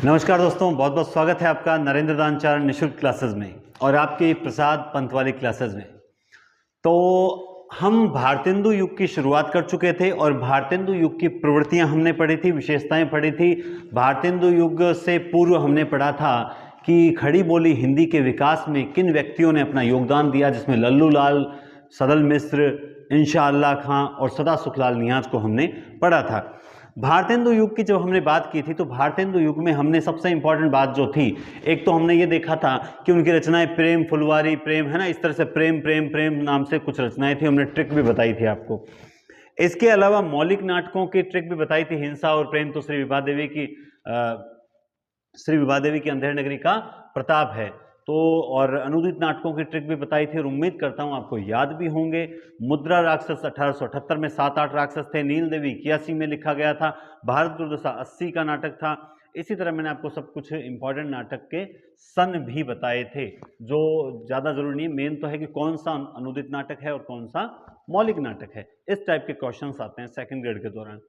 नमस्कार दोस्तों, बहुत बहुत स्वागत है आपका नरेंद्र दानचार निःशुल्क क्लासेस में और आपकी प्रसाद पंत वाली क्लासेस में। तो हम भारतेंदु युग की शुरुआत कर चुके थे और भारतेंदु युग की प्रवृत्तियां हमने पढ़ी थी, विशेषताएं पढ़ी थी। भारतेंदु युग से पूर्व हमने पढ़ा था कि खड़ी बोली हिंदी के विकास में किन व्यक्तियों ने अपना योगदान दिया, जिसमें लल्लू लाल, सदल मिश्र, इंशा अल्लाह खां और सदा सुखलाल नियाज को हमने पढ़ा था। भारतेंदु युग की जब हमने बात की थी तो भारतेंदु युग में हमने सबसे इंपॉर्टेंट बात जो थी, एक तो हमने ये देखा था कि उनकी रचनाएं प्रेम, फुलवारी, प्रेम, है ना, इस तरह से प्रेम प्रेम प्रेम नाम से कुछ रचनाएं थी। हमने ट्रिक भी बताई थी आपको। इसके अलावा मौलिक नाटकों की ट्रिक भी बताई थी। हिंसा और प्रेम तो श्री विभा देवी की अंधेर नगरी का प्रताप है। तो और अनुदित नाटकों की ट्रिक भी बताई थी और उम्मीद करता हूं आपको याद भी होंगे। मुद्रा राक्षस 1878 में 7-8 राक्षस थे। नील देवी 81 में लिखा गया था। भारत दुर्दशा 80 का नाटक था। इसी तरह मैंने आपको सब कुछ इंपॉर्टेंट नाटक के सन भी बताए थे, जो ज़्यादा जरूरी नहीं, मेन तो है कि कौन सा अनुदित नाटक है और कौन सा मौलिक नाटक है। इस टाइप के क्वेश्चंस आते हैं सेकंड ग्रेड के दौरान।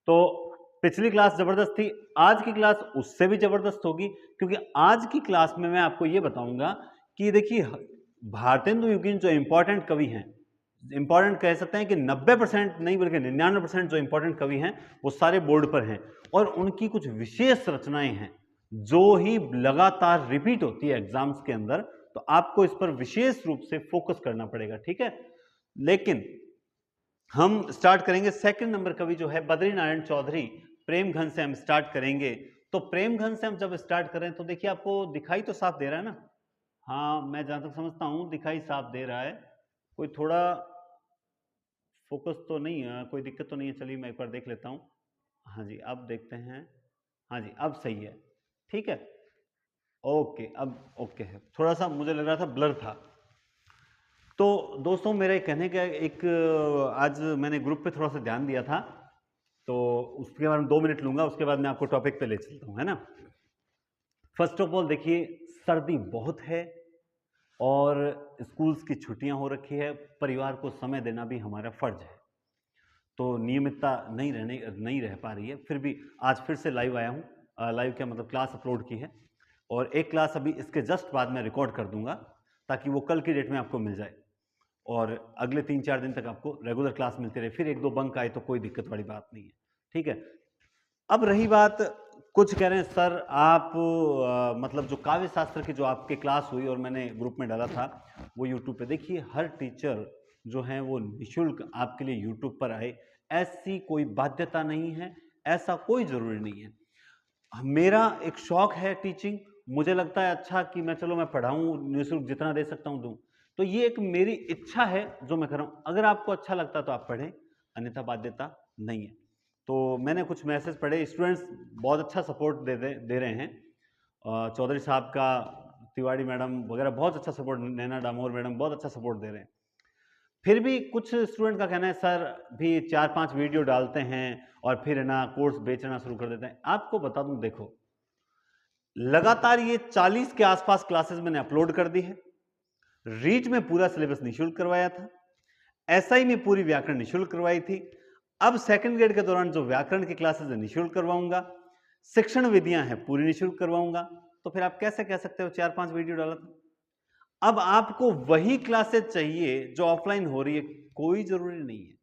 तो पिछली क्लास जबरदस्त थी, आज की क्लास उससे भी जबरदस्त होगी, क्योंकि आज की क्लास में मैं आपको यह बताऊंगा कि देखिए भारतेंदु युगीन जो इंपॉर्टेंट कवि हैं, इंपॉर्टेंट कह सकते हैं कि 90% नहीं बल्कि 99% जो इंपॉर्टेंट कवि हैं वो सारे बोर्ड पर हैं और उनकी कुछ विशेष रचनाएं हैं जो ही लगातार रिपीट होती है एग्जाम्स के अंदर। तो आपको इस पर विशेष रूप से फोकस करना पड़ेगा, ठीक है। लेकिन हम स्टार्ट करेंगे सेकंड नंबर कवि जो है बद्री नारायण चौधरी, प्रेम घन से हम स्टार्ट करेंगे। तो प्रेम घन से हम जब स्टार्ट करें तो देखिए आपको दिखाई तो साफ दे रहा है ना। हाँ, मैं जहां तक समझता हूं दिखाई साफ दे रहा है। कोई थोड़ा फोकस तो नहीं है, कोई दिक्कत तो नहीं है। चलिए मैं एक बार देख लेता हूं। हाँ जी, अब देखते हैं। हाँ जी, अब सही है, ठीक है, ओके, अब ओके है। थोड़ा सा मुझे लग रहा था ब्लर था। तो दोस्तों मेरा कहने का एक, आज मैंने ग्रुप पे थोड़ा सा ध्यान दिया था, तो उसके बारे में 2 मिनट लूंगा, उसके बाद मैं आपको टॉपिक पे ले चलता हूं, है ना। फर्स्ट ऑफ ऑल देखिए, सर्दी बहुत है और स्कूल्स की छुट्टियां हो रखी है, परिवार को समय देना भी हमारा फर्ज है। तो नियमितता नहीं रह पा रही है, फिर भी आज फिर से लाइव आया हूँ। लाइव क्या मतलब, क्लास अपलोड की है और एक क्लास अभी इसके जस्ट बाद में रिकॉर्ड कर दूंगा ताकि वो कल की डेट में आपको मिल जाए और अगले 3-4 दिन तक आपको रेगुलर क्लास मिलती रहे। फिर 1-2 बंक आए तो कोई दिक्कत वाली बात नहीं है, ठीक है। अब रही बात, कुछ कह रहे हैं सर आप मतलब जो काव्य शास्त्र की जो आपकी क्लास हुई और मैंने ग्रुप में डाला था वो यूट्यूब पे, देखिए हर टीचर जो है वो निःशुल्क आपके लिए यूट्यूब पर आए, ऐसी कोई बाध्यता नहीं है, ऐसा कोई जरूरी नहीं है। मेरा एक शौक है टीचिंग, मुझे लगता है अच्छा कि मैं पढ़ाऊं, निःशुल्क जितना दे सकता हूं दूं। तो ये एक मेरी इच्छा है जो मैं कर रहा हूं। अगर आपको अच्छा लगता तो आप पढ़ें, अन्यथा बाध्यता नहीं है। तो मैंने कुछ मैसेज पढ़े, स्टूडेंट्स बहुत अच्छा सपोर्ट दे रहे हैं। चौधरी साहब का, तिवारी मैडम वगैरह बहुत अच्छा सपोर्ट, नैना डामोर मैडम बहुत अच्छा सपोर्ट दे रहे हैं। फिर भी कुछ स्टूडेंट का कहना है सर भी 4-5 वीडियो डालते हैं और फिर ना कोर्स बेचना शुरू कर देते हैं। आपको बता दूं, देखो लगातार ये 40 के आसपास क्लासेस मैंने अपलोड कर दी है। रीच में पूरा सिलेबस निःशुल्क करवाया था, एसआई में पूरी व्याकरण निःशुल्क करवाई थी। अब सेकंड ग्रेड के दौरान जो व्याकरण की क्लासेस है निःशुल्क करवाऊंगा, शिक्षण विधियां हैं पूरी निःशुल्क करवाऊंगा। तो फिर आप कैसे कह सकते हो 4-5 वीडियो डाला था। अब आपको वही क्लासेस चाहिए जो ऑफलाइन हो रही है, कोई जरूरी नहीं है।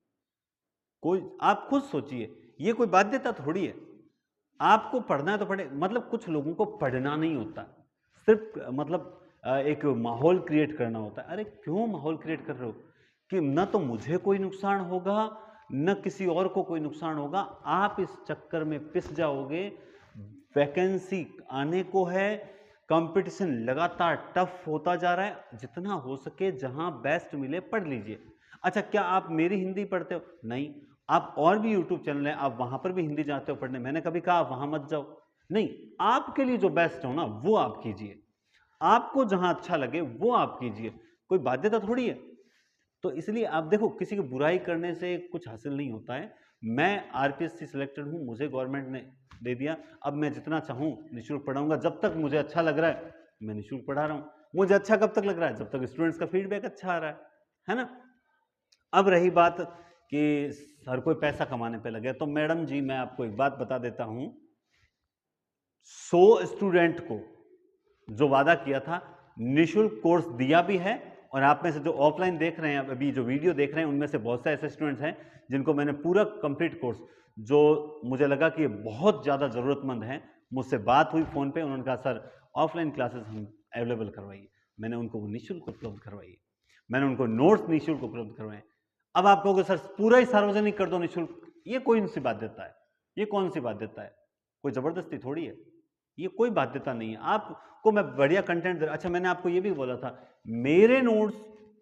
कोई, आप खुद सोचिए, ये कोई बाध्यता थोड़ी है। आपको पढ़ना है तो पढ़े, मतलब कुछ लोगों को पढ़ना नहीं होता, सिर्फ मतलब एक माहौल क्रिएट करना होता है। अरे क्यों माहौल क्रिएट कर रहे हो कि न तो मुझे कोई नुकसान होगा न किसी और को कोई नुकसान होगा, आप इस चक्कर में पिस जाओगे। वैकेंसी आने को है, कंपटीशन लगातार टफ होता जा रहा है, जितना हो सके जहां बेस्ट मिले पढ़ लीजिए। अच्छा, क्या आप मेरी हिंदी पढ़ते हो? नहीं, आप और भी यूट्यूब चैनल है, आप वहां पर भी हिंदी जाते हो पढ़ने। मैंने कभी कहा वहां मत जाओ, नहीं, आपके लिए जो बेस्ट हो ना वो आप कीजिए, आपको जहां अच्छा लगे वो आप कीजिए, कोई बाध्यता थोड़ी है। तो इसलिए आप देखो, किसी की बुराई करने से कुछ हासिल नहीं होता है। मैं आरपीएससी सिलेक्टेड हूं, मुझे गवर्नमेंट ने दे दिया, अब मैं जितना चाहूं निःशुल्क पढ़ाऊंगा। जब तक मुझे अच्छा लग रहा है मैं निःशुल्क पढ़ा रहा हूं। मुझे अच्छा कब तक लग रहा है? जब तक स्टूडेंट्स का फीडबैक अच्छा आ रहा है ना। अब रही बात कि हर कोई पैसा कमाने पे लगे, तो मैडम जी मैं आपको एक बात बता देता हूं, 100 स्टूडेंट को जो वादा किया था निःशुल्क कोर्स दिया भी है। और आप में से जो ऑफलाइन देख रहे हैं, अभी जो वीडियो देख रहे हैं, उनमें से बहुत से ऐसे स्टूडेंट्स हैं जिनको मैंने पूरा कंप्लीट कोर्स, जो मुझे लगा कि ये बहुत ज़्यादा ज़रूरतमंद हैं, मुझसे बात हुई फ़ोन पे, उन्होंने कहा सर ऑफलाइन क्लासेस हम अवेलेबल करवाइए। मैंने उनको वो निःशुल्क उपलब्ध करवाई, मैंने उनको नोट्स निःशुल्क उपलब्ध करवाए। अब आप कहोगे सर पूरा ही सार्वजनिक कर दो निःशुल्क, ये कोई सी बाध्यता है? ये कौन सी बाध्यता है? कोई ज़बरदस्ती थोड़ी है, ये कोई बाध्यता नहीं है। आपको मैं बढ़िया कंटेंट दे रहा। अच्छा, मैंने आपको ये भी बोला था, मेरे नोट्स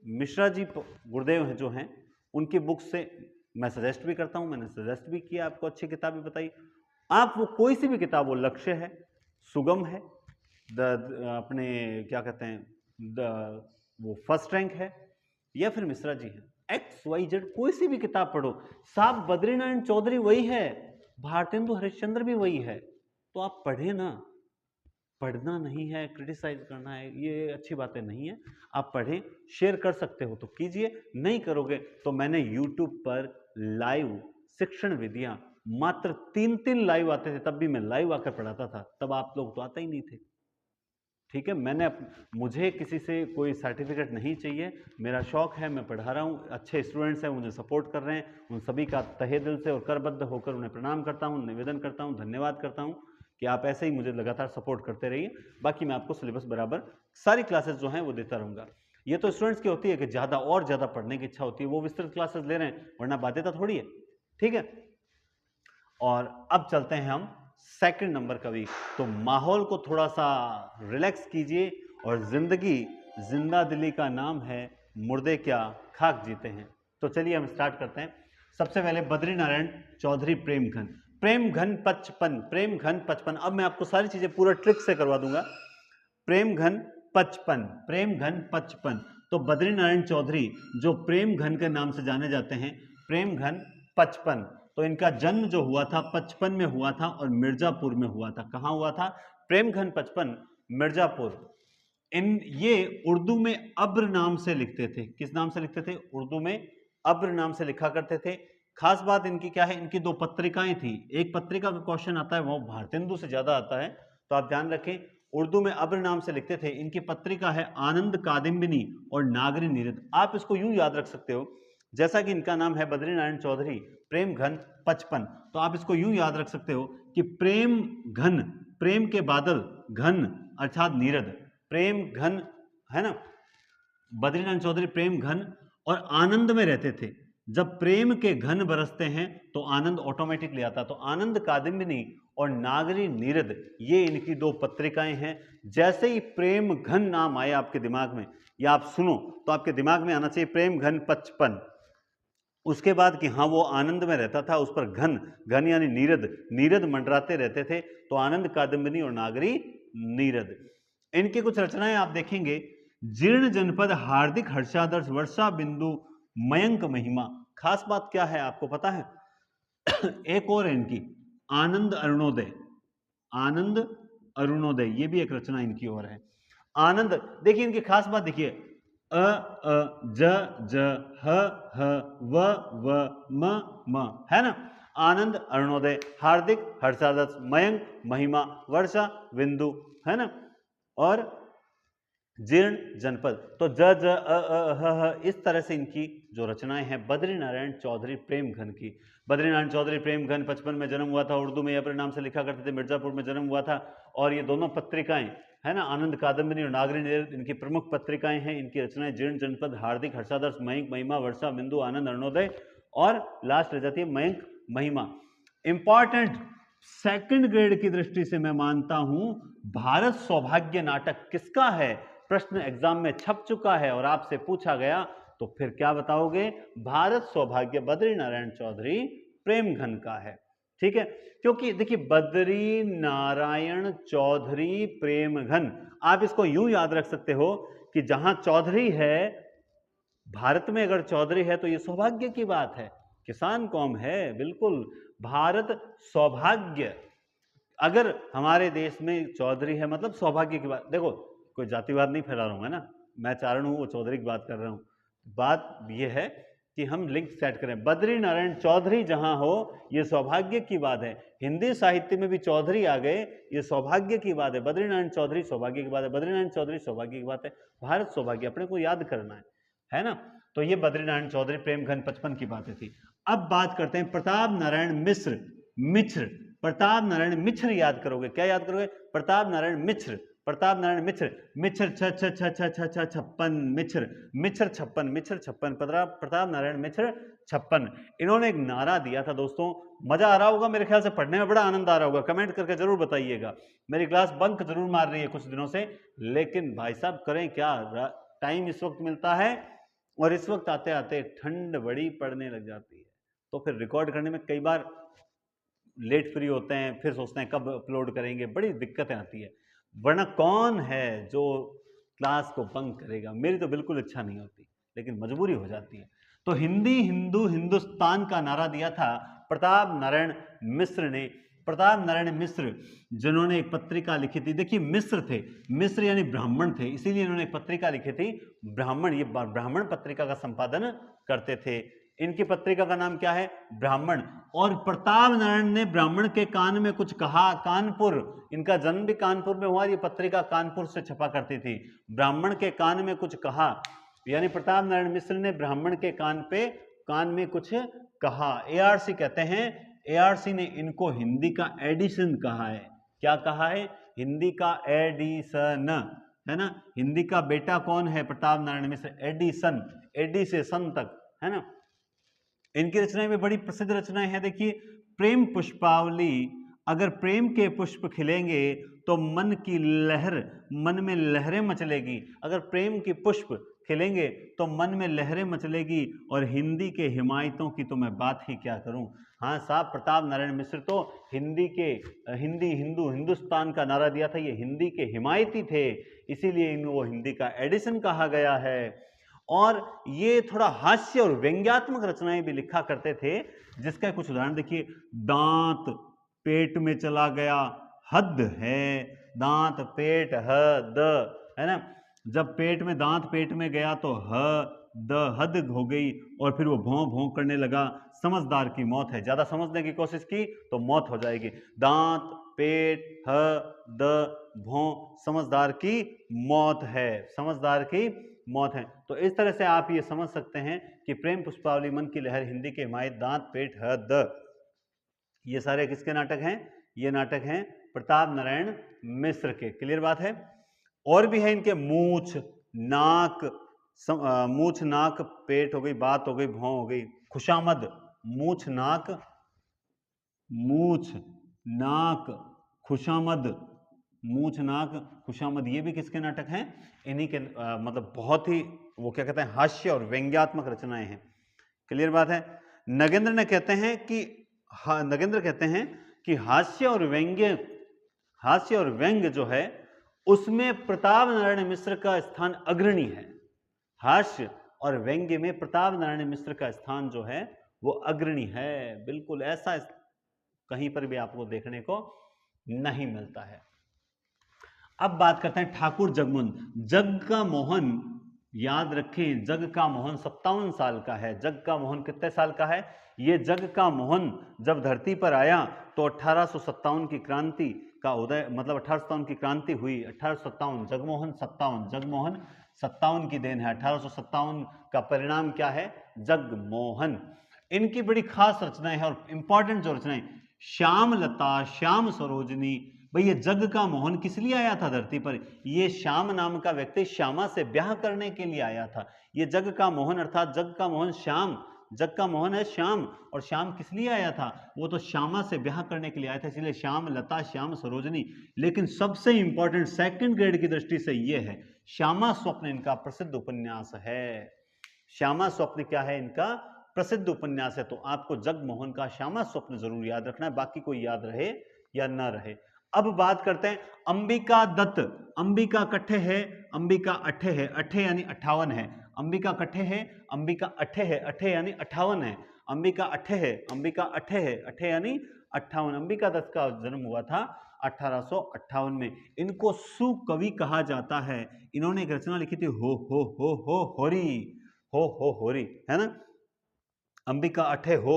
मिश्रा जी गुरुदेव हैं जो हैं, उनकी बुक से मैं सजेस्ट भी करता हूं, मैंने सजेस्ट भी किया आपको, अच्छी किताबें बताई। आप वो कोई सी भी किताब हो, लक्ष्य है, सुगम है, अपने क्या कहते हैं, वो फर्स्ट रैंक है, या फिर मिश्रा जी हैं, XYZ कोई सी भी किताब पढ़ो, साहब बद्रीनारायण चौधरी वही है, भारतेंदु हरिश्चंद्र भी वही है, तो आप पढ़े ना। पढ़ना नहीं है, क्रिटिसाइज करना है, ये अच्छी बातें नहीं है। आप पढ़ें, शेयर कर सकते हो तो कीजिए, नहीं करोगे तो मैंने YouTube पर लाइव शिक्षण विधियां, मात्र 3-3 लाइव आते थे, तब भी मैं लाइव आकर पढ़ाता था, तब आप लोग तो आते ही नहीं थे। ठीक है, मुझे किसी से कोई सर्टिफिकेट नहीं चाहिए, मेरा शौक है, मैं पढ़ा रहा हूँ, अच्छे स्टूडेंट्स हैं, मुझे सपोर्ट कर रहे हैं, उन सभी का तहे दिल से और करबद्ध होकर उन्हें प्रणाम करता हूँ, निवेदन करता हूँ, धन्यवाद करता हूँ कि आप ऐसे ही मुझे लगातार सपोर्ट करते रहिए। बाकी मैं आपको सिलेबस बराबर सारी क्लासेस जो हैं वो देता रहूँगा। ये तो स्टूडेंट्स की होती है कि ज़्यादा और ज़्यादा पढ़ने की इच्छा होती है, वो विस्तृत क्लासेस ले रहे हैं, वरना बाध्यता थोड़ी है। ठीक है, और अब चलते हैं हम सेकंड नंबर का वीक। तो माहौल को थोड़ा सा रिलैक्स कीजिए, और जिंदगी जिंदा दिली का नाम है, मुर्दे क्या खाक जीते हैं। तो चलिए हम स्टार्ट करते हैं। सबसे पहले बद्रीनारायण चौधरी प्रेमघन, प्रेमघन 55, प्रेमघन 55। अब मैं आपको सारी चीजें पूरा ट्रिक से करवा दूंगा। प्रेमघन 55, प्रेमघन 55। तो बद्रीनारायण चौधरी जो प्रेमघन के नाम से जाने जाते हैं, प्रेमघन 55। तो इनका जन्म जो हुआ था 55 में हुआ था, और मिर्जापुर में हुआ था। कहां हुआ था? प्रेमघन 55, मिर्जापुर। ये उर्दू में अब्र नाम से लिखते थे। किस नाम से लिखते थे? उर्दू में अब्र नाम से लिखा करते थे। खास बात इनकी क्या है? इनकी 2 पत्रिकाएं थी। एक पत्रिका का क्वेश्चन आता है वो भारतेंदु से ज्यादा आता है, तो आप ध्यान रखें, उर्दू में अब्र नाम से लिखते थे। इनकी पत्रिका है आनंद कादिम्बिनी और नागरी नीरद। आप इसको यूं याद रख सकते हो, जैसा कि इनका नाम है बद्रीनारायण चौधरी प्रेमघन 55, तो आप इसको यूं याद रख सकते हो कि प्रेम घन, प्रेम के बादल, घन अर्थात नीरद, प्रेम घन है ना। बद्रीनारायण चौधरी प्रेम घन और आनंद में रहते थे। जब प्रेम के घन बरसते हैं तो आनंद ऑटोमेटिकली आता। तो आनंद कादिम्बिनी और नागरी नीरद, ये इनकी 2 पत्रिकाएं हैं। जैसे ही प्रेम घन नाम आए आपके दिमाग में, या आप सुनो तो आपके दिमाग में आना चाहिए प्रेम घन 55। उसके बाद कि हाँ वो आनंद में रहता था, उस पर घन, घन यानी नीरद, नीरद मंडराते रहते थे, तो आनंद कादम्बिनी और नागरी नीरद। इनकी कुछ रचनाएं आप देखेंगे, जीर्ण जनपद, हार्दिक हर्षादर्श, वर्षा बिंदु, मयंक महिमा। खास बात क्या है आपको पता है? एक और इनकी आनंद अरुणोदय, आनंद अरुणोदय, ये भी एक रचना इनकी और है। आनंद, देखिए इनकी खास बात देखिए, ज ह व म, है ना। आनंद अरुणोदय, हार्दिक हर्षादर्श, मयंक महिमा, वर्षा बिंदु, है ना, और जीर्ण जनपद। तो ज ह, इस तरह से इनकी जो रचनाएं हैं बद्रीनारायण चौधरी प्रेमघन की। बद्रीनारायण चौधरी प्रेमघन 55 में जन्म हुआ था, उर्दू में अब्र नाम से लिखा करते थे, मिर्जापुर में जन्म हुआ था। और ये दोनों पत्रिकाएं है ना, आनंद कादम्बिनी और नागरी नीरद, इनकी प्रमुख पत्रिकाएं हैं। इनकी रचनाएं जीर्ण जनपद, हार्दिक हर्षादर्श, मयंक महिमा, वर्षा बिंदु, आनंद अरुणोदय, और लास्ट रह जाती है मयंक महिमा। इंपॉर्टेंट सेकंड ग्रेड की दृष्टि से मैं मानता हूं, भारत सौभाग्य नाटक किसका है? प्रश्न एग्जाम में छप चुका है और आपसे पूछा गया तो फिर क्या बताओगे? भारत सौभाग्य बद्रीनारायण चौधरी प्रेमघन का है। ठीक है, क्योंकि देखिए बद्री नारायण चौधरी प्रेमघन, आप इसको यूं याद रख सकते हो कि जहां चौधरी है, भारत में अगर चौधरी है तो ये सौभाग्य की बात है, किसान कौम है, बिल्कुल भारत सौभाग्य। अगर हमारे देश में चौधरी है मतलब सौभाग्य की बात। देखो कोई जातिवाद नहीं फैला रहा हूं, है ना, मैं चारण हूं, वो चौधरी की बात कर रहा हूं। बात यह है कि हम लिंक सेट करें। बद्री नारायण चौधरी जहां हो ये सौभाग्य की बात है। हिंदी साहित्य में भी चौधरी आ गए, ये सौभाग्य की बात है। बद्री नारायण चौधरी सौभाग्य की बात है, बद्री नारायण चौधरी सौभाग्य की बात है। भारत सौभाग्य अपने को याद करना है ना। तो ये बद्री नारायण चौधरी प्रेमघन 55 की बातें थी। अब बात करते हैं प्रताप नारायण मिश्र, मिश्र, प्रताप नारायण मिश्र याद करोगे, क्या याद करोगे? प्रताप नारायण मिश्र, प्रताप नारायण मिश्र, मिश्र छप्पन, मिश्र, मिश्र छप्पन, मिश्र छप्पन, प्रताप नारायण मिश्र छप्पन। इन्होंने एक नारा दिया था दोस्तों, मजा आ रहा होगा मेरे ख्याल से, पढ़ने में बड़ा आनंद आ रहा होगा, कमेंट करके जरूर बताइएगा। मेरी क्लास बंक जरूर मार रही है कुछ दिनों से, लेकिन भाई साहब करें क्या, टाइम इस वक्त मिलता है और इस वक्त आते आते ठंड बड़ी पड़ने लग जाती है, तो फिर रिकॉर्ड करने में कई बार लेट फ्री होते हैं, फिर सोचते हैं कब अपलोड करेंगे, बड़ी दिक्कतें आती है। वरना कौन है जो क्लास को बंक करेगा, मेरी तो बिल्कुल इच्छा नहीं होती, लेकिन मजबूरी हो जाती है। तो हिंदी हिंदू हिंदुस्तान का नारा दिया था प्रताप नारायण मिश्र ने। प्रताप नारायण मिश्र जिन्होंने एक पत्रिका लिखी थी, देखिए मिश्र थे, मिश्र यानी ब्राह्मण थे, इसीलिए इन्होंने एक पत्रिका लिखी थी ब्राह्मण, ये ब्राह्मण पत्रिका का संपादन करते थे। इनकी पत्रिका का नाम क्या है? ब्राह्मण। और प्रताप नारायण ने ब्राह्मण के कान में कुछ कहा, कानपुर, इनका जन्म भी कानपुर में हुआ, ये पत्रिका कानपुर से छपा करती थी। ब्राह्मण के कान में कुछ कहा, यानी प्रताप नारायण मिश्र ने ब्राह्मण के कान में कुछ कहा। एआरसी कहते हैं, एआरसी ने इनको हिंदी का एडिशन कहा है। क्या कहा है? हिंदी का एडिशन, है ना। हिंदी का बेटा कौन है? प्रताप नारायण मिश्र, एडिशन, एडी से सन तक, है ना। इनकी रचनाएं में बड़ी प्रसिद्ध रचनाएं हैं, देखिए प्रेम पुष्पावली, अगर प्रेम के पुष्प खिलेंगे तो मन की लहर, मन में लहरें मचलेगी, अगर प्रेम के पुष्प खिलेंगे तो मन में लहरें मचलेगी, और हिंदी के हिमायतों की तो मैं बात ही क्या करूं। हाँ साहब, प्रताप नारायण मिश्र तो हिंदी हिंदू हिंदुस्तान का नारा दिया था, ये हिंदी के हिमायती थे, इसीलिए इनको हिंदी का एडिशन कहा गया है। और ये थोड़ा हास्य और व्यंग्यात्मक रचनाएं भी लिखा करते थे, जिसका कुछ उदाहरण देखिए। दांत पेट में चला गया, हद है, दांत पेट हद, है ना। जब पेट में दांत पेट में गया तो हद हो गई, और फिर वो भौं भौं करने लगा, समझदार की मौत है, ज्यादा समझने की कोशिश की तो मौत हो जाएगी। दांत पेट हद भौं, समझदार की मौत है, समझदार की मौत है। तो इस तरह से आप ये समझ सकते हैं कि प्रेम पुष्पावली, मन की लहर, हिंदी के हिमायत, दांत पेट हद, ये सारे किसके नाटक हैं? ये नाटक हैं प्रताप नारायण मिश्र के। क्लियर बात है। और भी है इनके, मूछ नाक, मूछ नाक पेट हो गई, बात हो गई, भौं हो गई, खुशामद, मूछ नाक, मूछ नाक खुशामद, मूछ नाक खुशामद, ये भी किसके नाटक हैं? इन्हीं के, मतलब बहुत ही वो क्या कहते हैं, हास्य और व्यंग्यात्मक रचनाएं हैं। क्लियर बात है। नगेंद्र ने कहते हैं कि नगेंद्र कहते हैं कि हास्य और व्यंग्य जो है उसमें प्रताप नारायण मिश्र का स्थान अग्रणी है। हास्य और व्यंग्य में प्रताप नारायण मिश्र का स्थान जो है वो अग्रणी है, बिल्कुल ऐसा कहीं पर भी आपको देखने को नहीं मिलता है। अब बात करते हैं ठाकुर जगमोहन। जग का मोहन, याद रखें, जग का मोहन 57 साल का है। जग का मोहन कितने साल का है? ये जग का मोहन जब धरती पर आया तो 1857 की क्रांति का उदय, मतलब 1857 की क्रांति हुई। 1857, जगमोहन 57, जगमोहन 57 की देन है। 1857 का परिणाम क्या है? जगमोहन। इनकी बड़ी खास रचनाएं हैं और इंपॉर्टेंट जो रचनाएं, श्याम लता, श्याम सरोजनी। भाई ये जग का मोहन किस लिए आया था धरती पर? ये श्याम नाम का व्यक्ति श्यामा से ब्याह करने के लिए आया था। ये जग का मोहन अर्थात जग का मोहन श्याम, जग का मोहन है श्याम, और श्याम किस लिए आया था? वो तो श्यामा से ब्याह करने के लिए आया था, इसलिए श्याम लता, श्याम सरोजनी। लेकिन सबसे इंपॉर्टेंट सेकंड ग्रेड की दृष्टि से ये है, श्यामा स्वप्न इनका प्रसिद्ध उपन्यास है। श्यामा स्वप्न क्या है? इनका प्रसिद्ध उपन्यास है। तो आपको जगमोहन का श्यामा स्वप्न जरूर याद रखना है, बाकी कोई याद रहे या ना रहे। अब बात करते हैं अंबिका दत्त। अंबिका कट्ठे है, अंबिका अठे है, अठे यानी 58 है। अंबिका कट्ठे है, अंबिका अठे है, अठे यानी 58 है। अंबिका अठे है, अंबिका अठे है, अठे यानी 58। अंबिका दत्त का जन्म हुआ था 1858 में। इनको सुकवि कहा जाता है। इन्होंने एक रचना लिखी थी, हो होरी, हो होरी, है ना। अंबिका अठे हो,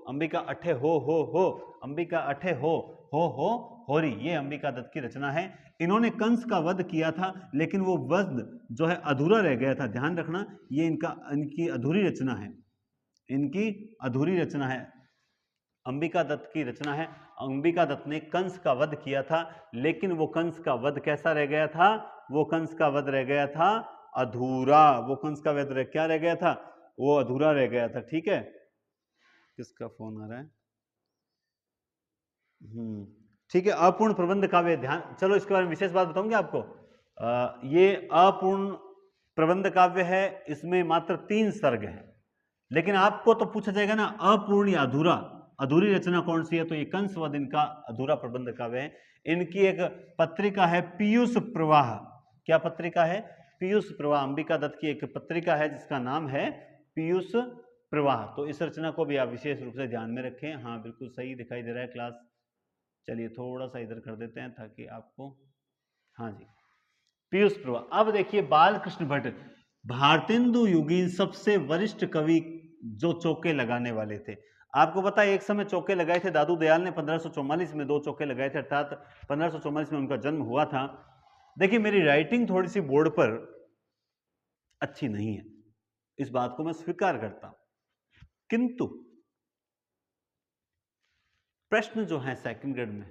अंबिका अठे हो, अंबिका अठे हो होरी, ये अंबिका दत्त की रचना है। इन्होंने कंस का वध किया था, लेकिन वो वध जो है अधूरा रह गया था। ध्यान रखना, ये इनकी अधूरी रचना है, इनकी अधूरी रचना है, अंबिका दत्त की रचना है। अंबिका दत्त ने कंस का वध किया था, लेकिन वो कंस का वध कैसा रह गया था? वो कंस का वध रह गया था अधूरा। वो कंस का वध क्या रह गया था? वो अधूरा रह गया था। ठीक है, किसका फोन आ रहा है? ठीक है। अपूर्ण प्रबंध काव्य, ध्यान, चलो इसके बारे में विशेष बात बताऊंगी आपको। ये अपूर्ण प्रबंध काव्य है, इसमें मात्र 3 सर्ग हैं। लेकिन आपको तो पूछा जाएगा ना, अपूर्ण या अधूरा, अधूरी रचना कौन सी है? तो ये कंस वध इनका अधूरा प्रबंध काव्य है। इनकी एक पत्रिका है पीयूष प्रवाह। क्या पत्रिका है? पीयूष प्रवाह। अंबिका दत्त की एक पत्रिका है जिसका नाम है पीयूष प्रवाह। तो इस रचना को भी आप विशेष रूप से ध्यान में रखें। हाँ, बिल्कुल सही दिखाई दे रहा है क्लास। चलिए थोड़ा सा इधर कर देते हैं ताकि आपको, हाँ जी, पीयूष प्रवाह। अब देखिए, बालकृष्ण भट्ट भारतेंदु युगीन सबसे वरिष्ठ कवि जो चौके लगाने वाले थे। आपको पता है, एक समय चौके लगाए थे दादू दयाल ने 1544 में 2 चौके लगाए थे, अर्थात 1544 में उनका जन्म हुआ था। देखिए, मेरी राइटिंग थोड़ी सी बोर्ड पर अच्छी नहीं है, इस बात को मैं स्वीकार करता हूं, किंतु प्रश्न जो है सेकंड ग्रेड में,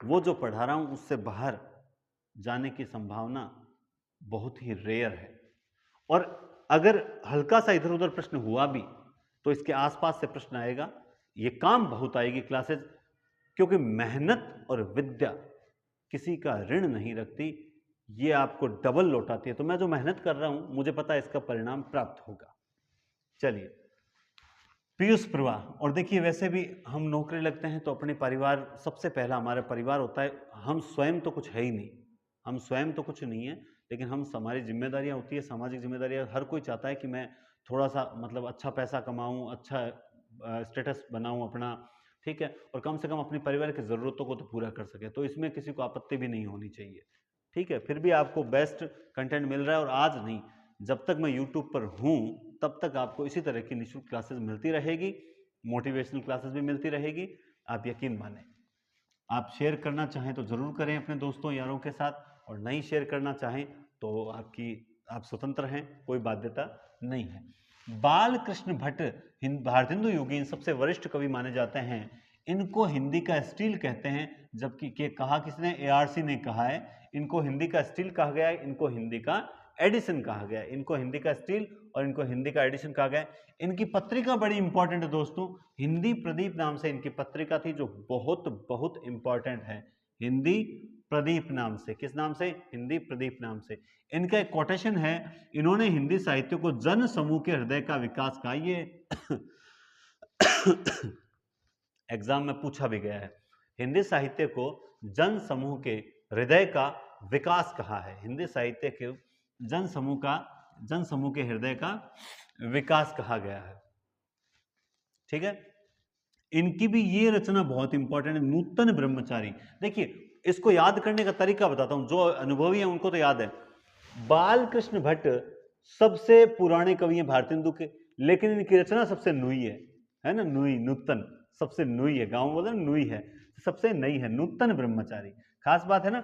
वो जो पढ़ा रहा हूं उससे बाहर जाने की संभावना बहुत ही रेयर है। और अगर हल्का सा इधर उधर प्रश्न हुआ भी तो इसके आसपास से प्रश्न आएगा। ये काम बहुत आएगी क्लासेस, क्योंकि मेहनत और विद्या किसी का ऋण नहीं रखती, ये आपको डबल लौटाती है। तो मैं जो मेहनत कर रहा हूं, मुझे पता है इसका परिणाम प्राप्त होगा। चलिए, पीयूष प्रवाह। और देखिए, वैसे भी हम नौकरी लगते हैं तो अपने परिवार, सबसे पहला हमारा परिवार होता है। हम स्वयं तो कुछ है ही नहीं, हम स्वयं तो कुछ नहीं है, लेकिन हम, हमारी जिम्मेदारियां होती है, सामाजिक जिम्मेदारियां। हर कोई चाहता है कि मैं थोड़ा सा, मतलब अच्छा पैसा कमाऊं, अच्छा स्टेटस बनाऊं अपना, ठीक है, और कम से कम अपने परिवार की ज़रूरतों को तो पूरा कर सके। तो इसमें किसी को आपत्ति भी नहीं होनी चाहिए, ठीक है। फिर भी आपको बेस्ट कंटेंट मिल रहा है, और आज नहीं, जब तक मैं यूट्यूब पर हूँ तब तक आपको इसी तरह की निःशुल्क क्लासेस मिलती रहेगी, मोटिवेशनल क्लासेस भी मिलती रहेगी, आप यकीन माने। आप शेयर करना चाहें तो ज़रूर करें अपने दोस्तों यारों के साथ, और नहीं शेयर करना चाहें तो आप स्वतंत्र हैं, कोई बाध्यता नहीं है। बालकृष्ण भट्ट भारतेंदु युगीन सबसे वरिष्ठ कवि माने जाते हैं। इनको हिंदी का स्टील कहते हैं, जबकि कहा किसने? ARC ने कहा है। इनको हिंदी का स्टील कहा गया है, इनको हिंदी का एडिशन कहा गया है। इनको हिंदी का स्टील और इनको हिंदी का एडिशन कहा गया है। इनकी पत्रिका बड़ी इंपॉर्टेंट है दोस्तों, हिंदी प्रदीप नाम से इनकी पत्रिका थी, जो बहुत बहुत इंपॉर्टेंट है। हिंदी प्रदीप नाम से, किस नाम से? हिंदी प्रदीप नाम से। इनका एक कोटेशन है, इन्होंने हिंदी साहित्य को जन समूह के हृदय का विकास कहा। ये एग्जाम में पूछा भी गया है। हिंदी साहित्य को जन समूह के हृदय का विकास कहा है। हिंदी साहित्य के जन समूह के हृदय का विकास कहा गया है, ठीक है। इनकी भी ये रचना बहुत इंपॉर्टेंट है, नूतन ब्रह्मचारी। देखिए, इसको याद करने का तरीका बताता हूं, जो अनुभवी है उनको तो याद है। बालकृष्ण भट्ट सबसे पुराने कवि हैं भारतेंदु के, लेकिन इनकी रचना सबसे नई है ना, नई, नूतन, सबसे नई है। गांव बोले नई है, सबसे नई है, नूतन ब्रह्मचारी, खास बात है ना।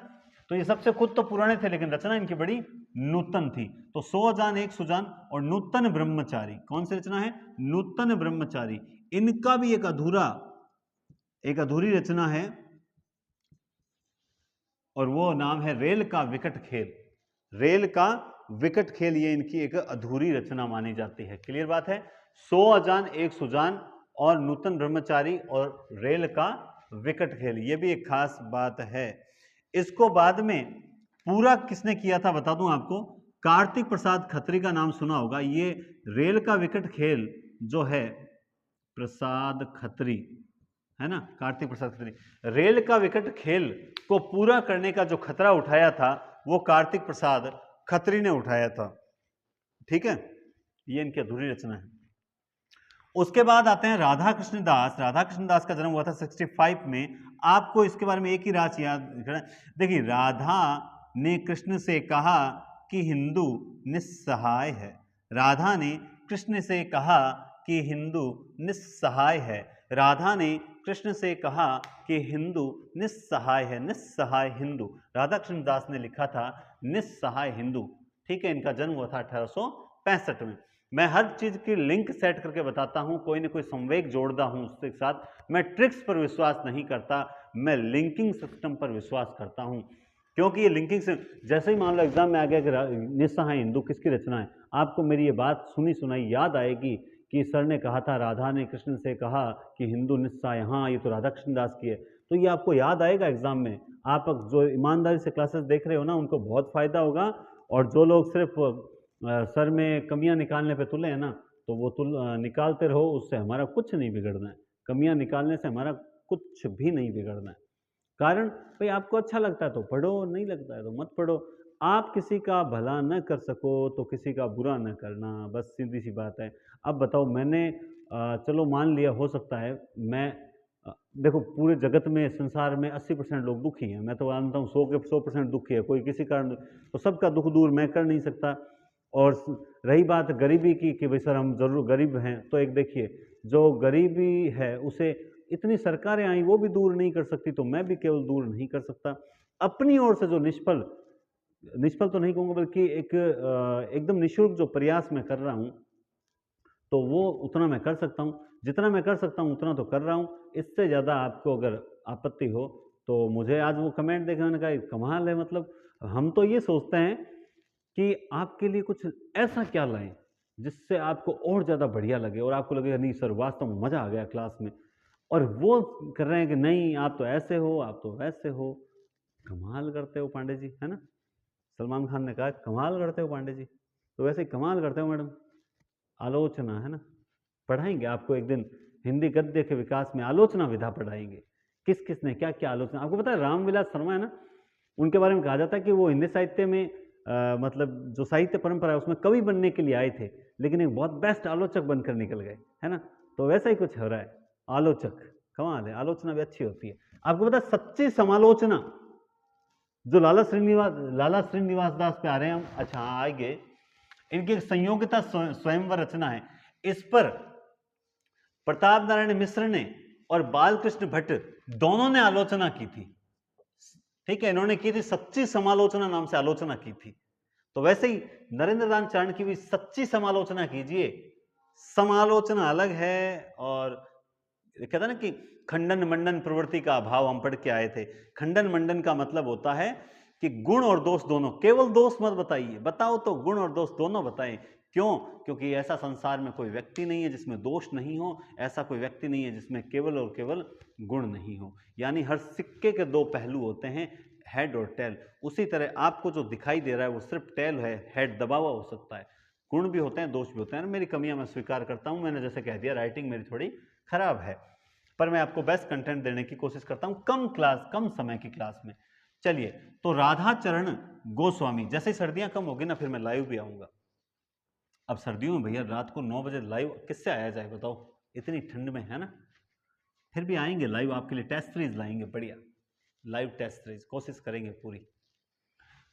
तो ये सबसे खुद तो पुराने थे, लेकिन रचना इनकी बड़ी नूतन थी। तो 100 अजान 1 सुजान और नूतन ब्रह्मचारी, कौन सी रचना है? नूतन ब्रह्मचारी। इनका भी एक अधूरी रचना है, और वो नाम है रेल का विकट खेल। रेल का विकट खेल, ये इनकी एक अधूरी रचना मानी जाती है। क्लियर बात है? 100 अजान 1 सुजान और नूतन ब्रह्मचारी और रेल का विकट खेल, ये भी एक खास बात है। इसको बाद में पूरा किसने किया था बता दूं आपको, कार्तिक प्रसाद खत्री का नाम सुना होगा। ये रेल का विकट खेल जो है, प्रसाद खत्री है ना, कार्तिक प्रसाद खत्री, रेल का विकट खेल को पूरा करने का जो खतरा उठाया था, वो कार्तिक प्रसाद खत्री ने उठाया था, ठीक है। ये इनकी अधूरी रचना है। उसके बाद आते हैं राधा कृष्ण दास। राधा कृष्ण दास का जन्म हुआ था 65 में। आपको इसके बारे में एक ही राज याद रखना। देखिए, राधा ने कृष्ण से कहा कि हिंदू निस्सहाय है। राधा ने कृष्ण से कहा कि हिंदू निस्सहाय है। राधा ने कृष्ण से कहा कि हिंदू निस्सहाय है। निस्सहाय हिंदू, राधा कृष्ण दास ने लिखा था निस्सहाय हिंदू। ठीक है, इनका जन्म हुआ था 1865 में। मैं हर चीज की लिंक सेट करके बताता हूं, कोई ना कोई संवेग जोड़ता हूं उसके साथ। मैं ट्रिक्स पर विश्वास नहीं करता, मैं लिंकिंग सिस्टम पर विश्वास करता हूं, क्योंकि ये लिंकिंग से जैसे ही मान लो एग्जाम में आ गया कि निस्सहाय हिंदू किसकी रचना है, आपको मेरी ये बात सुनी सुनाई याद आएगी कि सर ने कहा था, राधा ने कृष्ण से कहा कि हिंदू निस्सहाय, हाँ ये तो राधा कृष्ण दास की है। तो ये आपको याद आएगा एग्जाम में। आप जो ईमानदारी से क्लासेस देख रहे हो ना, उनको बहुत फायदा होगा। और जो लोग सिर्फ सर में कमियां निकालने पे तुले हैं ना, तो वो निकालते रहो, उससे हमारा कुछ नहीं बिगड़ना है। कमियां निकालने से हमारा कुछ भी नहीं बिगड़ना है। कारण भाई आपको अच्छा लगता है तो पढ़ो, नहीं लगता है तो मत पढ़ो। आप किसी का भला न कर सको तो किसी का बुरा न करना, बस सीधी सी बात है। अब बताओ, मैंने चलो मान लिया, हो सकता है मैं देखो पूरे जगत में, संसार में 80% लोग दुखी हैं, मैं तो मानता हूँ 100 के 100% दुखी है, कोई किसी कारण, तो सबका दुख दूर मैं कर नहीं सकता। और रही बात गरीबी की कि भाई सर हम जरूर गरीब हैं, तो एक देखिए, जो गरीबी है उसे इतनी सरकारें आई वो भी दूर नहीं कर सकती, तो मैं भी केवल दूर नहीं कर सकता। अपनी ओर से जो निष्फल तो नहीं कहूँगा, बल्कि एकदम निःशुल्क जो प्रयास मैं कर रहा हूँ, तो वो उतना मैं कर सकता हूँ। जितना मैं कर सकता हूँ उतना तो कर रहा हूँ। इससे ज़्यादा आपको अगर आपत्ति हो तो मुझे आज वो कमेंट देखा, मैंने कहा कमाल है, मतलब हम तो ये सोचते हैं कि आपके लिए कुछ ऐसा क्या लाएं जिससे आपको और ज़्यादा बढ़िया लगे और आपको लगेगा नहीं सर वास्तव में मज़ा आ गया क्लास में, और वो कर रहे हैं कि नहीं आप तो ऐसे हो, आप तो वैसे हो। कमाल करते हो पांडे जी, है ना। सलमान खान ने कहा कमाल करते हो पांडे जी, तो वैसे ही कमाल करते हो मैडम। आलोचना, है ना, पढ़ाएंगे आपको एक दिन हिंदी गद्य के विकास में आलोचना विधा पढ़ाएंगे, किस किस ने क्या क्या आलोचना। आपको पता है रामविलास शर्मा है ना, उनके बारे में कहा जाता है कि वो हिंदी साहित्य में मतलब जो साहित्य परंपरा है उसमें कवि बनने के लिए आए थे, लेकिन एक बहुत बेस्ट आलोचक बनकर निकल गए, है ना। तो वैसा ही कुछ हो रहा है, आलोचक कमाल है, आलोचना भी अच्छी होती है। आपको पता है सच्ची समालोचना जो लाला श्रीनिवास दास पे आ रहे हैं हम, अच्छा आएंगे, इनकी एक संयोगिता स्वयंवर रचना है, इस पर प्रताप नारायण मिश्र ने और बालकृष्ण भट्ट दोनों ने आलोचना की थी। ठीक है, इन्होंने की थी सच्ची समालोचना नाम से आलोचना की थी। तो वैसे ही नरेंद्र दान चारण की भी सच्ची समालोचना कीजिए। समालोचना अलग है, और कहता है ना कि खंडन मंडन प्रवृत्ति का अभाव हम पढ़ के आए थे। खंडन मंडन का मतलब होता है कि गुण और दोष दोनों, केवल दोष मत बताइए, बताओ तो गुण और दोष दोनों बताएं। क्यों? क्योंकि ऐसा संसार में कोई व्यक्ति नहीं है जिसमें दोष नहीं हो, ऐसा कोई व्यक्ति नहीं है जिसमें केवल और केवल गुण नहीं हो। यानी हर सिक्के के दो पहलू होते हैं, हेड और टेल। उसी तरह आपको जो दिखाई दे रहा है वो सिर्फ टेल है, हेड दबा हुआ हो सकता है। गुण भी होते हैं, दोष भी होते हैं। मेरी कमियां मैं स्वीकार करता हूं, मैंने जैसे कह दिया राइटिंग मेरी थोड़ी खराब है, पर मैं आपको बेस्ट कंटेंट देने की कोशिश करता हूं कम समय की क्लास में। चलिए, तो राधा चरण गोस्वामी, जैसे ही सर्दियां कम होगी ना फिर मैं लाइव भी आऊंगा। अब सर्दियों में भैया रात को 9 बजे लाइव किससे आया जाए बताओ, इतनी ठंड में, है ना। फिर भी आएंगे लाइव, आपके लिए टेस्ट सीरीज लाएंगे, बढ़िया लाइव टेस्ट सीरीज कोशिश करेंगे पूरी।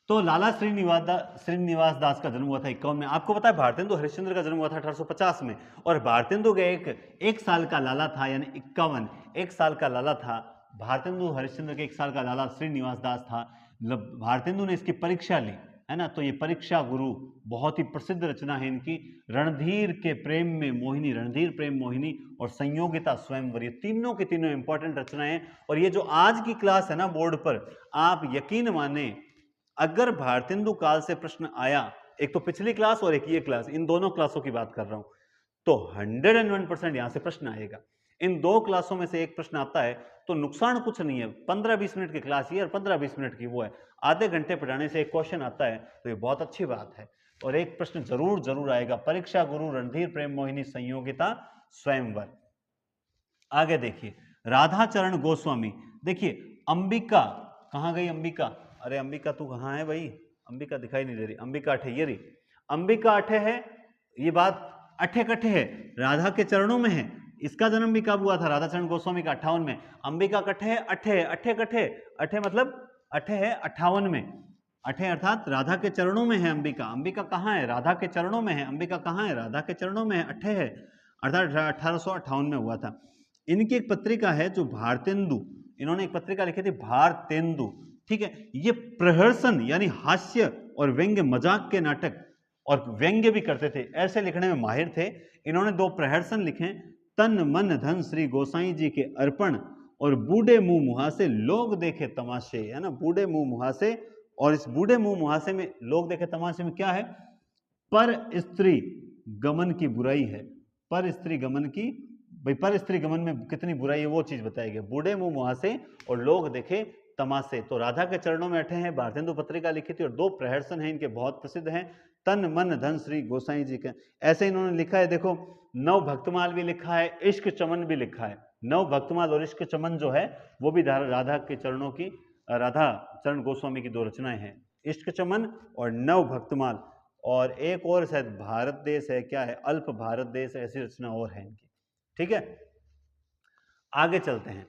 तो लाला श्रीनिवास दास का जन्म हुआ था 51 में। आपको पता है भारतेंदु हरिश्चंद्र का जन्म हुआ था 1850 में, और भारतेंदु का एक साल का लाला था, यानी 51 एक साल का लाला था। भारतेंदु हरिश्चंद्र के 1 साल का लाला श्रीनिवास दास था। भारतेंदु ने इसकी परीक्षा ली, है ना। तो ये परीक्षा गुरु बहुत ही प्रसिद्ध रचना है इनकी। रणधीर के प्रेम में मोहिनी, रणधीर प्रेम मोहिनी और संयोगिता स्वयंवर, ये तीनों की तीनों इंपॉर्टेंट रचनाएं। और ये जो आज की क्लास है ना बोर्ड पर, आप यकीन माने अगर भारतेंदु काल से प्रश्न आया, एक तो पिछली क्लास और एक ये क्लास, इन दोनों क्लासों की बात कर रहा हूं, तो 101% यहां से प्रश्न आएगा। इन दो क्लासों में से एक प्रश्न आता है तो नुकसान कुछ नहीं है। 15-20 मिनट की क्लास ये और 15-20 मिनट की वो है, आधे घंटे पढ़ाने से एक क्वेश्चन आता है तो ये बहुत अच्छी बात है। और एक प्रश्न जरूर आएगा, परीक्षा गुरु रणधीर प्रेम मोहिनी संयोगिता स्वयंवर। आगे देखिए, राधा चरण गोस्वामी, देखिए अंबिका, कहां गई अंबिका, अरे अंबिका तू कहां है भाई, अंबिका दिखाई नहीं दे रही। अंबिका अठे, ये रही अंबिका अठे है, ये बात अठे कठे है, राधा के चरणों में है। इसका जन्म भी कब हुआ था? राधा चरण गोस्वामी का 58 में। अंबिका कठे है, अठे, अठे कठे, अठे मतलब अठे है 58 में, अठे अर्थात राधा के चरणों में है अंबिका। अंबिका कहाँ है? राधा के चरणों में है। अंबिका कहाँ है? राधा के चरणों में है, अठे है। अर्थात 1858 में हुआ था। इनकी एक पत्रिका है जो भारतेंदु, इन्होंने एक पत्रिका लिखी थी भारतेंदु, ठीक है। ये प्रहसन यानी हास्य और व्यंग्य मजाक के नाटक और व्यंग्य भी करते थे, ऐसे लिखने में माहिर थे। इन्होंने 2 प्रहसन लिखे, तन मन धन श्री गोसाई जी के अर्पण और बूढ़े मुंह मुहासे लोग देखे तमाशे, है ना, बूढ़े मुंह मुहासे। और इस बूढ़े मुंह मुहासे में लोग देखे तमाशे में क्या है, पर स्त्री गमन की बुराई है, पर स्त्री गमन की, भाई पर स्त्री गमन में कितनी बुराई है वो चीज बताई गई, बूढ़े मुंह मुहासे और लोग देखे तमाशे। तो राधा के चरणों में अठे हैं, भारतेंदु पत्रिका लिखी थी और 2 प्रहसन हैं इनके बहुत प्रसिद्ध हैं, तन मन धन श्री गोसाई जी के। ऐसे इन्होंने लिखा है, देखो नव भक्तमाल भी लिखा है, इश्क चमन भी लिखा है। नव भक्तमाल और इश्क चमन जो है वो भी राधा के चरणों की, राधा चरण गोस्वामी की 2 रचनाएं हैं, इश्क चमन और नव भक्तमाल। और एक और शायद भारत देश है, क्या है, अल्प भारत देश, ऐसी रचना और है इनकी, ठीक है। आगे चलते हैं,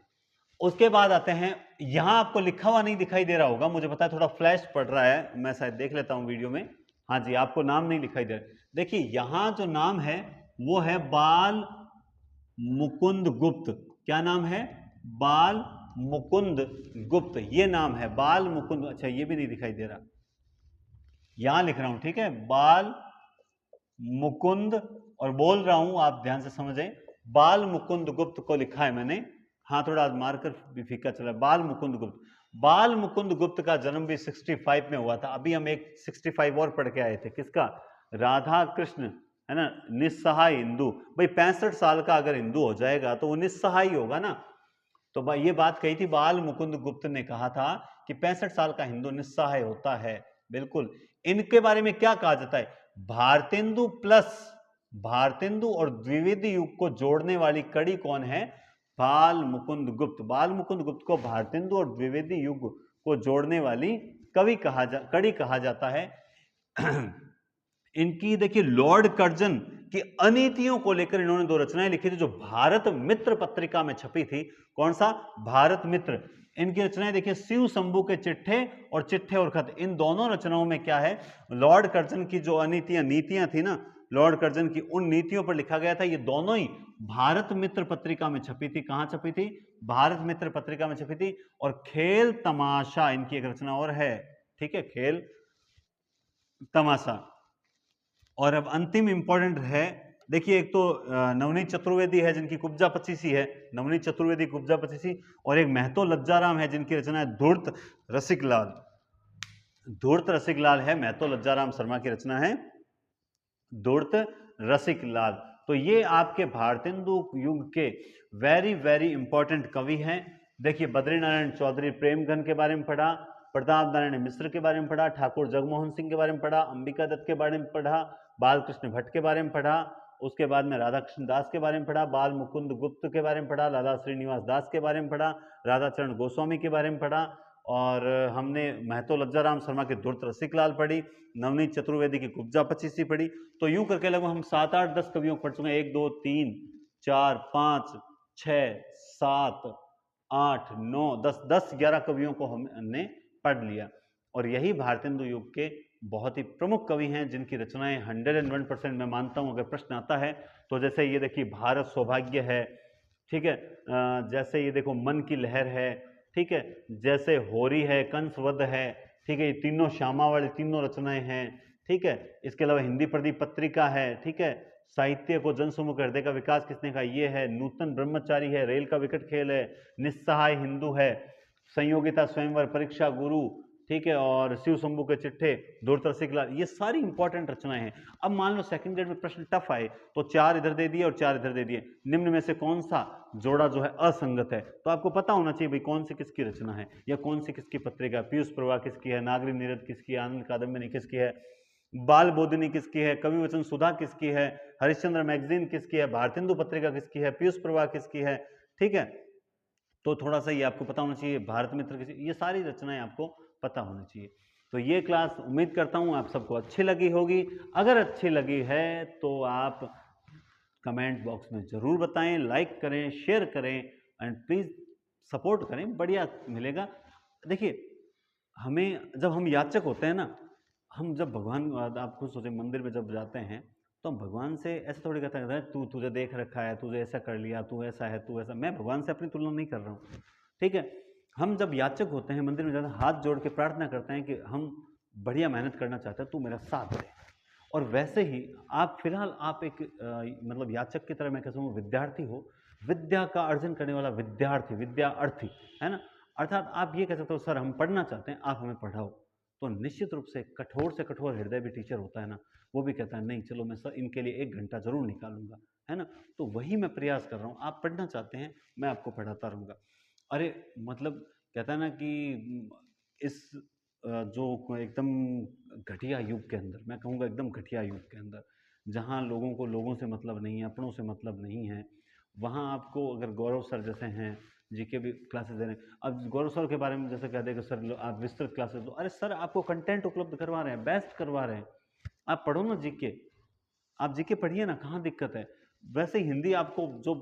उसके बाद आते हैं, यहां आपको लिखा हुआ नहीं दिखाई दे रहा होगा, मुझे पता है थोड़ा फ्लैश पड़ रहा है, मैं शायद देख लेता हूं वीडियो में। हाँ जी, आपको नाम नहीं दिखाई दे रहा। देखिए यहां जो नाम है वो है बाल मुकुंद गुप्त। क्या नाम है, बाल मुकुंद गुप्त, ये नाम है बाल मुकुंद। अच्छा ये भी नहीं दिखाई दे रहा, यहां लिख रहा हूं, ठीक है, बाल मुकुंद, और बोल रहा हूं आप ध्यान से समझें, बाल मुकुंद गुप्त को लिखा है मैंने, हाँ थोड़ा मार्कर भी फीका चला, बाल मुकुंद गुप्त। बाल मुकुंद गुप्त का जन्म भी 65 में हुआ था। अभी हम एक 65 और पढ़ के आए थे, किसका, राधा कृष्ण, है ना, निस्सहाय हिंदू। भाई 65 साल का अगर हिंदू हो जाएगा तो वो निस्सहाय होगा ना। तो भाई ये बात कही थी, बाल मुकुंद गुप्त ने कहा था कि 65 साल का हिंदू निस्सहाय होता है, बिल्कुल। इनके बारे में क्या कहा जाता है, भारतेंदु प्लस, भारतेंदु और द्विवेदी युग को जोड़ने वाली कड़ी कौन है, बाल मुकुंद गुप्त। बाल मुकुंद गुप्त को भारतेंदु और द्विवेदी युग को जोड़ने वाली कवि कड़ी कहा जाता है। इनकी देखिए लॉर्ड कर्जन की अनीतियों को लेकर इन्होंने 2 रचनाएं लिखी थी जो भारत मित्र पत्रिका में छपी थी। कौन सा, भारत मित्र। इनकी रचनाएं देखिए, शिव शंभू के चिट्ठे और खत, इन दोनों रचनाओं में क्या है, लॉर्ड कर्जन की जो नीतियां थी ना, लॉर्ड कर्जन की, उन नीतियों पर लिखा गया था। ये दोनों ही भारत मित्र पत्रिका में छपी थी। कहां छपी थी, भारत मित्र पत्रिका में छपी थी। और खेल तमाशा इनकी एक रचना और है, ठीक है, खेल तमाशा। और अब अंतिम इंपॉर्टेंट है, देखिए एक तो नवनीत चतुर्वेदी है जिनकी कुब्जा 25 है, नवनीत चतुर्वेदी कुब्जा 25, और एक महतो लज्जाराम है जिनकी रचना है धूर्त रसिकलाल। धूर्त रसिकलाल है, महतो लज्जाराम शर्मा की रचना है धूर्त रसिकलाल। तो ये आपके भारतेंदु युग के वेरी वेरी इंपॉर्टेंट कवि हैं। देखिए बद्रीनारायण चौधरी प्रेमघन के बारे में पढ़ा, प्रताप नारायण मिश्र के बारे में पढ़ा, ठाकुर जगमोहन सिंह के बारे में पढ़ा, अंबिका दत्त के बारे में पढ़ा, बालकृष्ण भट्ट के बारे में पढ़ा, उसके बाद में राधा कृष्ण दास के बारे में पढ़ा, बाल मुकुंद गुप्त के बारे में पढ़ा, लाला श्रीनिवास दास के बारे में पढ़ा, राधा चरण गोस्वामी के बारे में पढ़ा, और हमने महतो लज्जाराम शर्मा के धूर्त रसिकलाल पढ़ी, नवनीत चतुर्वेदी की कुब्जा 25 पढ़ी। तो यूं करके लगभग हम 7, 8, 10 कवियों को पढ़ चुके हैं। 1, 2, 3, 4, 5, 6, 7, 8, 9, 10, 10, 11 कवियों को हमने पढ़ लिया। और यही भारतेंदु युग के बहुत ही प्रमुख कवि हैं जिनकी रचनाएं 101% मैं मानता हूं। अगर प्रश्न आता है तो जैसे ये देखिए भारत सौभाग्य है, ठीक है, जैसे ये देखो मन की लहर है, ठीक है, जैसे होरी है, कंसवध है, ठीक है, ये तीनों श्यामा वाली तीनों रचनाएं हैं, ठीक है। इसके अलावा हिंदी प्रदीप पत्रिका है, ठीक है, साहित्य को जनसमूह हृदय का विकास किसने कहा, ये है, नूतन ब्रह्मचारी है, रेल का विकट खेल है, निस्सहाय हिंदू है, संयोगिता स्वयंवर, परीक्षा गुरु, ठीक है, और शिव शंभू के चिट्ठे, धूर्त रसिकलाल, ये सारी इंपॉर्टेंट रचनाएं हैं। अब मान लो सेकंड ग्रेड में प्रश्न टफ आए तो 4 इधर दे दिए और 4 इधर दे दिए, निम्न में से कौन सा जोड़ा जो है असंगत है, तो आपको पता होना चाहिए भाई कौन सी किसकी रचना है या कौन सी किसकी पत्रिका। पीयूष प्रवाह किसकी है, नागरी नीरद किसकी है, आनंद कादम्बिनी किसकी है, बाल बोधिनी किसकी है, कवि वचन सुधा किसकी है, हरिश्चंद्र मैगजीन किसकी है, भारतेंदु पत्रिका किसकी है, पीयूष प्रवाह किसकी है, ठीक है। तो थोड़ा सा ये आपको पता होना चाहिए, भारत मित्र किसी, ये सारी रचनाएं आपको पता होनी चाहिए। तो ये क्लास उम्मीद करता हूँ आप सबको अच्छी लगी होगी। अगर अच्छी लगी है तो आप कमेंट बॉक्स में ज़रूर बताएं, लाइक करें, शेयर करें एंड प्लीज़ सपोर्ट करें, बढ़िया मिलेगा। देखिए हमें, जब हम याचक होते हैं ना, हम जब भगवान, आप खुद सोचें मंदिर में जब जाते हैं तो हम भगवान से ऐसे थोड़ी कहते हैं तुझे देख रखा है, तुझे ऐसा कर लिया, तू ऐसा है, तू ऐसा। मैं भगवान से अपनी तुलना नहीं कर रहा हूँ, ठीक है। हम जब याचक होते हैं, मंदिर में जाते हैं, हाथ जोड़ के प्रार्थना करते हैं कि हम बढ़िया मेहनत करना चाहते हैं, तू मेरा साथ दे। और वैसे ही आप फिलहाल आप एक मतलब याचक की तरह मैं कहता हूँ विद्यार्थी हो, विद्या का अर्जन करने वाला विद्यार्थी, विद्यार्थी, है ना। अर्थात आप ये कह सकते हो सर हम पढ़ना चाहते हैं, आप हमें पढ़ाओ। तो निश्चित रूप से कठोर हृदय भी टीचर होता है ना, वो भी कहता है नहीं चलो मैं सर इनके लिए 1 घंटा जरूर निकालूंगा, है ना। तो वही मैं प्रयास कर रहा हूँ, आप पढ़ना चाहते हैं, मैं आपको पढ़ाता रहूँगा। अरे मतलब कहता है ना कि इस जो एकदम घटिया युग के अंदर, मैं कहूँगा एकदम घटिया युग के अंदर, जहाँ लोगों को लोगों से मतलब नहीं है, अपनों से मतलब नहीं है, वहाँ आपको अगर गौरव सर जैसे हैं जीके भी क्लासेस दे रहे हैं। अब गौरव सर के बारे में जैसे कह दें कि सर आप विस्तृत क्लासेस दो, अरे सर आपको कंटेंट उपलब्ध करवा रहे हैं, बेस्ट करवा रहे हैं, आप पढ़ो ना जीके, आप जीके पढ़िए ना, कहाँ दिक्कत है। वैसे ही हिंदी आपको जो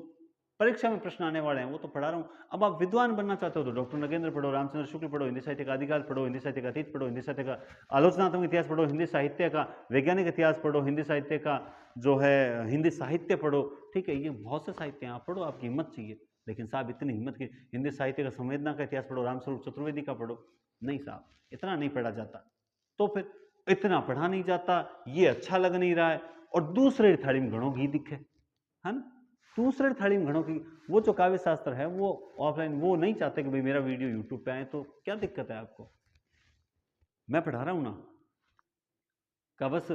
परीक्षा में प्रश्न आने वाले हैं वो तो पढ़ा रहा हूँ। अब आप विद्वान बनना चाहते हो तो डॉक्टर नगेंद्र पढ़ो, रामचंद्र शुक्ल पढ़ो, हिंदी साहित्य का आदिकाल पढ़ो, हिंदी साहित्य का अतीत पढ़ो, हिंदी साहित्य का आलोचनात्मक इतिहास पढ़ो, हिंदी साहित्य का वैज्ञानिक इतिहास पढ़ो, हिंदी साहित्य का जो है हिंदी साहित्य पढ़ो, ठीक है। ये बहुत से साहित्य हैं, आप पढ़ो, आपकी हिम्मत चाहिए। लेकिन साहब इतनी हिम्मत की हिंदी साहित्य का संवेदना का इतिहास पढ़ो, रामस्वरूप चतुर्वेदी का पढ़ो, नहीं साहब इतना नहीं पढ़ा जाता। तो फिर इतना पढ़ा नहीं जाता, ये अच्छा लग नहीं रहा है, और दूसरे थाली में घणों घी दिखे, है ना। दूसरे थाली में घणों की, वो जो काव्य शास्त्र है वो ऑफलाइन वो नहीं चाहते कि भाई मेरा वीडियो यूट्यूब पे आए, तो क्या दिक्कत है आपको, मैं पढ़ा रहा हूं ना। का बस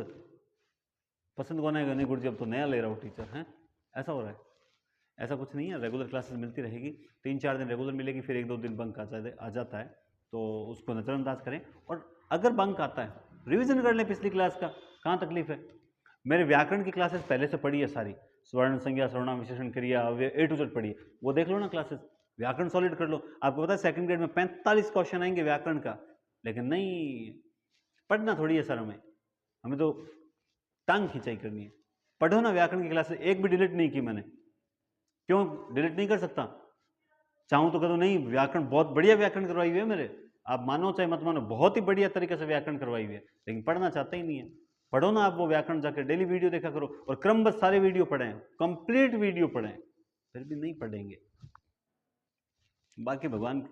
पसंद कौन है गनी गुरुजी, अब तो नया ले रहा हूँ टीचर, हैं ऐसा हो रहा है। ऐसा कुछ नहीं है, रेगुलर क्लासेस मिलती रहेगी, 3-4 दिन रेगुलर मिलेगी, फिर 1-2 दिन बंक आ जाता है, तो उसको नज़रअंदाज करें। और अगर बंक आता है रिवीजन कर लें पिछली क्लास का, कहाँ तकलीफ है। मेरे व्याकरण की क्लासेस पहले से पढ़ी है सारी, स्वर्ण संज्ञा सर्वनाम विशेषण क्रिया अव्यय A to Z पढ़ी है, वो देख लो ना क्लासेस, व्याकरण सॉलिड कर लो। आपको पता है सेकंड ग्रेड में 45 क्वेश्चन आएंगे व्याकरण का, लेकिन नहीं पढ़ना थोड़ी है सर, हमें तो टांग खिंचाई करनी है। पढ़ो ना व्याकरण की क्लासेस, एक भी डिलीट नहीं की मैंने, क्यों डिलीट नहीं कर सकता, चाहूं तो करूं नहीं। व्याकरण बहुत बढ़िया व्याकरण करवाई हुई है मेरे, आप मानो चाहे मत मानो, बहुत ही बढ़िया तरीके से व्याकरण करवाई हुई है, लेकिन पढ़ना चाहते ही नहीं है। पढ़ो ना आप वो व्याकरण, जाकर डेली वीडियो देखा करो, और क्रमबद्ध सारे वीडियो पढ़ें, कंप्लीट वीडियो पढ़ें, फिर भी नहीं पढ़ेंगे। बाकी भगवान,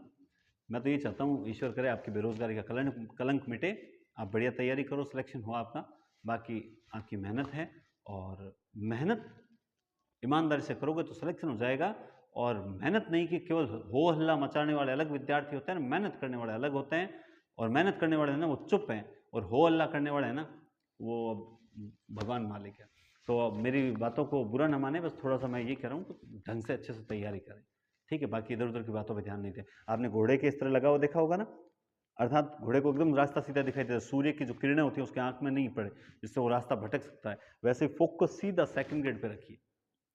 मैं तो ये चाहता हूँ ईश्वर करे आपकी बेरोजगारी का कलंक मिटे, आप बढ़िया तैयारी करो, सिलेक्शन हो आपका। बाकी आपकी मेहनत है, और मेहनत ईमानदारी से करोगे तो सिलेक्शन हो जाएगा। और मेहनत नहीं कि केवल हो हल्ला मचाने वाले अलग विद्यार्थी होते हैं ना, मेहनत करने वाले अलग होते हैं। और मेहनत करने वाले हैं ना वो चुप हैं, और हो हल्ला करने वाले हैं ना वो भगवान मालिक है। तो अब मेरी बातों को बुरा न माने, बस थोड़ा सा मैं ये कह रहा हूँ कि ढंग से अच्छे से तैयारी करें, ठीक है। बाकी इधर उधर की बातों पर ध्यान नहीं दें। आपने घोड़े के इस तरह लगा हुआ देखा होगा ना, अर्थात घोड़े को एकदम रास्ता सीधा दिखाई देता है, सूर्य की जो किरणें होती हैं उसके आंख में नहीं पड़े, जिससे वो रास्ता भटक सकता है। वैसे ही फोकस सीधा सेकंड ग्रेड पे रखिए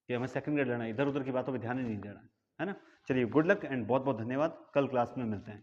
कि हमें सेकंड ग्रेड लेना है, इधर उधर की बातों पे ध्यान ही नहीं देना है ना। चलिए गुड लक एंड बहुत बहुत धन्यवाद, कल क्लास में मिलते हैं।